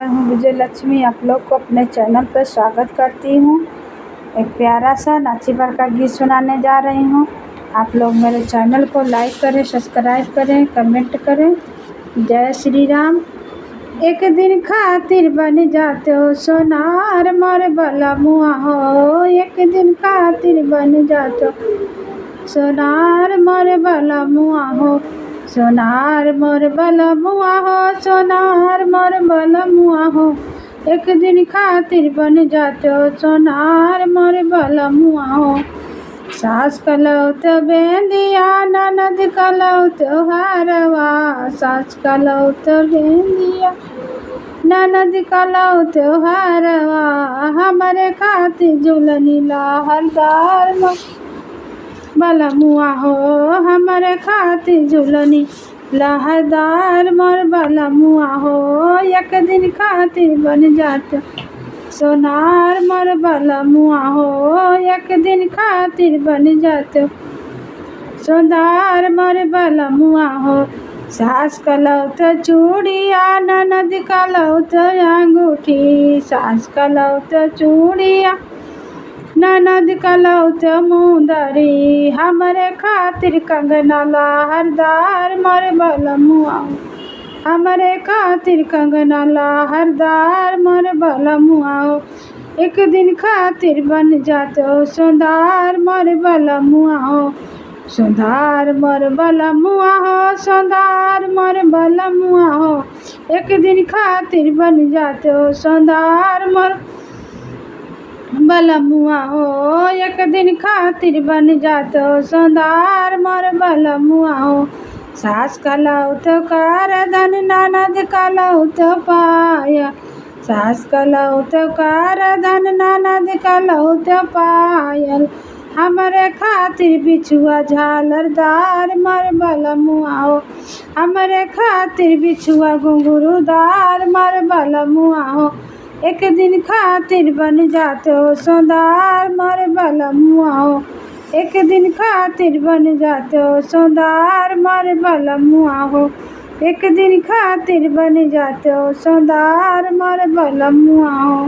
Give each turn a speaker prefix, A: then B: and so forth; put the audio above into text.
A: मैं हूँ विजय लक्ष्मी। आप लोग को अपने चैनल पर स्वागत करती हूँ। एक प्यारा सा नाची पर का गीत सुनाने जा रही हूँ। आप लोग मेरे चैनल को लाइक करें, सब्सक्राइब करें, कमेंट करें। जय श्री राम। एक दिन खातिर बन जाते हो सोनार मोर बलमुआ हो। एक दिन खातिर बन जाते हो सोनार मोर बलमुआ हो। सोनार मोर बलमुआ हो, सोनार मोर बलमुआ हो। एक दिन खातिर बन जाते हो सोनार मोर बलमुआ हो। सास कलौत बेंदिया, ननद कलौत हारवा। सास कलौत बेंदिया, ननद कलौत हारवा। हमरे खातिर झुलनी लहरदार बलमुआ हो। हमरे खातिर झुलनी लहरदार मोर बलमुआ हो। एक दिन खातिर बन जाते सोनार मोर बलमुआ हो। एक दिन खातिर बन जाते सोनार मोर बलमुआ हो। सास कलौत चूड़िया, ननद कलौत अंगूठी। सास कलौत चूड़िया, ननद कलौत मुंदरी। हमरे खातिर कंगना लहरदार मोर बलमुआ हो। हमरे खातिर कंगना लहरदार मोर बलमुआ हो। एक दिन खातिर बन जाते हो सोनार मोर बलमुआ हो। सोनार मोर बलमुआ हो, सोनार मोर बलमुआ हो। एक दिन खातिर बन जाते हो सोनार मोर बलमुआ हो। एक दिन खातिर बन जाते हो सोनार मोर बलमुआ हो। सास कलौत कारधन, ननद कलौत पाया। सास कलौत कारधन, ननद कलौत पायल। हमरे खातिर बिछुआ झालरदार मोर बलमुआ हो। हमरे खातिर बिछुआ घुंघरूदार मोर बलमुआ हो। एक दिन खातिर बन जाते हो सोनार मोर बलमुआ हो। एक दिन खातिर बन जाते हो सोनार मोर बलमुआ हो। एक दिन खातिर बन जाते हो सोनार मोर बलमुआ हो।